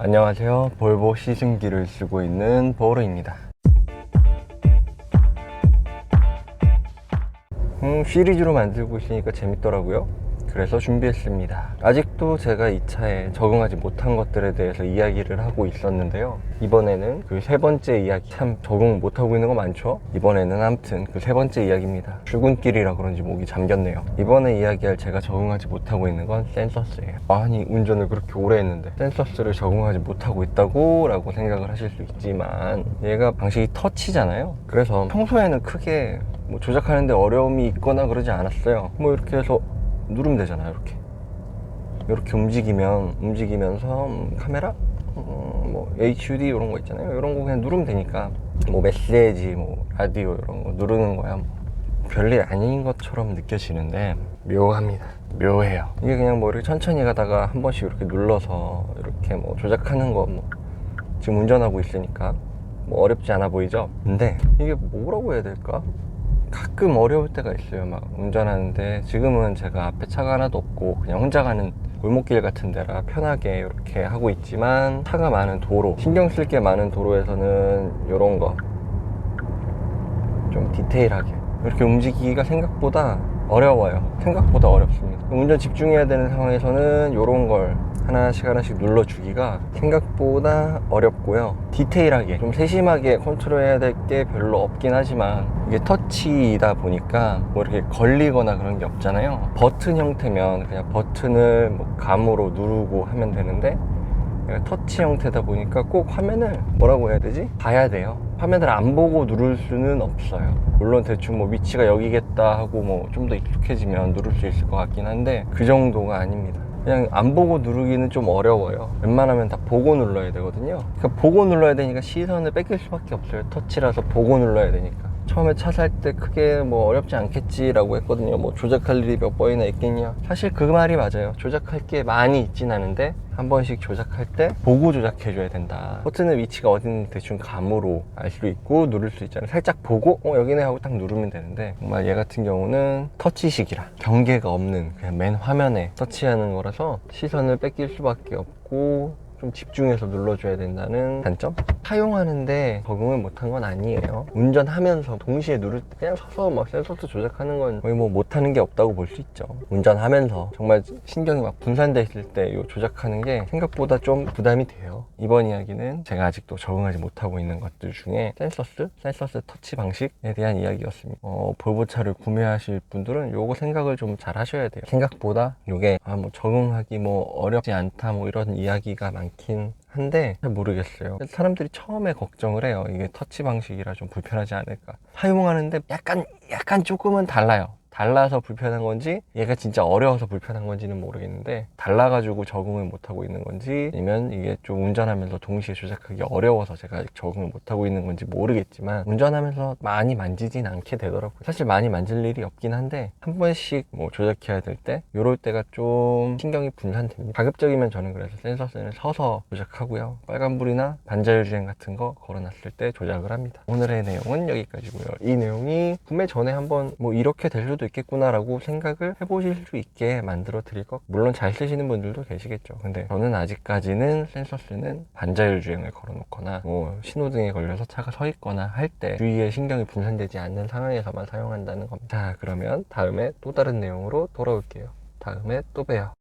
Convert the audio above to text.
안녕하세요. 볼보 시승기를 쓰고 있는 보르입니다. 시리즈로 만들고 있으니까 재밌더라고요. 그래서 준비했습니다. 아직도 제가 이 차에 적응하지 못한 것들에 대해서 이야기를 하고 있었는데요. 이번에는 그 세 번째 이야기, 참 적응 못하고 있는 거 많죠? 이번에는 아무튼 그 세 번째 이야기입니다. 출근길이라 그런지 목이 잠겼네요. 이번에 이야기할 제가 적응하지 못하고 있는 건 센서스예요. 아니, 운전을 그렇게 오래 했는데 센서스를 적응하지 못하고 있다고? 라고 생각을 하실 수 있지만, 얘가 방식이 터치잖아요. 그래서 평소에는 크게 뭐 조작하는데 어려움이 있거나 그러지 않았어요. 뭐 이렇게 해서 누르면 되잖아요. 이렇게 움직이면서 카메라, 뭐 HUD 이런 거 있잖아요. 이런 거 그냥 누르면 되니까, 뭐 메시지, 뭐 라디오 이런 거 누르는 거야. 뭐 별일 아닌 것처럼 느껴지는데 묘합니다. 묘해요. 이게 그냥 뭐 이렇게 천천히 가다가 한 번씩 이렇게 눌러서 이렇게 뭐 조작하는 거, 뭐 지금 운전하고 있으니까 뭐 어렵지 않아 보이죠? 근데 이게 뭐라고 해야 될까? 가끔 어려울 때가 있어요. 막 운전하는데, 지금은 제가 앞에 차가 하나도 없고 그냥 혼자 가는 골목길 같은 데라 편하게 이렇게 하고 있지만, 차가 많은 도로, 신경 쓸 게 많은 도로에서는 이런 거 좀 디테일하게 이렇게 움직이기가 생각보다 어려워요. 생각보다 어렵습니다. 운전 집중해야 되는 상황에서는 이런 걸 하나씩 눌러주기가 생각보다 어렵고요. 디테일하게 좀 세심하게 컨트롤해야 될 게 별로 없긴 하지만, 이게 터치이다 보니까 뭐 이렇게 걸리거나 그런 게 없잖아요. 버튼 형태면 그냥 버튼을 뭐 감으로 누르고 하면 되는데, 터치 형태다 보니까 꼭 화면을 뭐라고 해야 되지? 봐야 돼요. 화면을 안 보고 누를 수는 없어요. 물론 대충 뭐 위치가 여기겠다 하고 뭐 좀 더 익숙해지면 누를 수 있을 것 같긴 한데, 그 정도가 아닙니다. 그냥 안 보고 누르기는 좀 어려워요. 웬만하면 다 보고 눌러야 되거든요. 그러니까 보고 눌러야 되니까 시선을 뺏길 수밖에 없어요. 터치라서 보고 눌러야 되니까. 처음에 차 살 때 크게 뭐 어렵지 않겠지라고 했거든요. 뭐 조작할 일이 몇 번이나 있겠냐. 사실 그 말이 맞아요. 조작할 게 많이 있진 않은데, 한 번씩 조작할 때 보고 조작해줘야 된다. 버튼의 위치가 어딘지 대충 감으로 알 수 있고 누를 수 있잖아요. 살짝 보고 여기네 하고 딱 누르면 되는데, 정말 얘 같은 경우는 터치식이라 경계가 없는 그냥 맨 화면에 터치하는 거라서 시선을 뺏길 수밖에 없고 좀 집중해서 눌러줘야 된다는 단점? 사용하는데 적응을 못한 건 아니에요. 운전하면서 동시에 누를 때 그냥 서서 막 센서스 조작하는 건 거의 뭐 못하는 게 없다고 볼 수 있죠. 운전하면서 정말 신경이 막 분산돼 있을 때 이 조작하는 게 생각보다 좀 부담이 돼요. 이번 이야기는 제가 아직도 적응하지 못하고 있는 것들 중에 센서스 터치 방식에 대한 이야기였습니다. 볼보차를 구매하실 분들은 요거 생각을 좀 잘 하셔야 돼요. 생각보다 요게 뭐 적응하기 뭐 어렵지 않다 뭐 이런 이야기가 많긴 한데, 잘 모르겠어요. 사람들이 처음에 걱정을 해요. 이게 터치 방식이라 좀 불편하지 않을까. 사용하는데 약간 조금은 달라서 불편한 건지, 얘가 진짜 어려워서 불편한 건지는 모르겠는데, 달라가지고 적응을 못하고 있는 건지, 아니면 이게 좀 운전하면서 동시에 조작하기 어려워서 제가 아직 적응을 못하고 있는 건지 모르겠지만, 운전하면서 많이 만지진 않게 되더라고요. 사실 많이 만질 일이 없긴 한데, 한 번씩 뭐 조작해야 될 때 요럴 때가 좀 신경이 분산됩니다. 가급적이면 저는 그래서 센서스는 서서 조작하고요. 빨간불이나 반자율주행 같은 거 걸어놨을 때 조작을 합니다. 오늘의 내용은 여기까지고요. 이 내용이 구매 전에 한번 뭐 이렇게 될 수도 있겠구나 라고 생각을 해보실 수 있게 만들어 드릴 것, 물론 잘 쓰시는 분들도 계시겠죠. 근데 저는 아직까지는 센서스는 반자율 주행을 걸어 놓거나 뭐 신호등에 걸려서 차가 서 있거나 할 때 주위에 신경이 분산되지 않는 상황에서만 사용한다는 겁니다. 자, 그러면 다음에 또 다른 내용으로 돌아올게요. 다음에 또 봬요.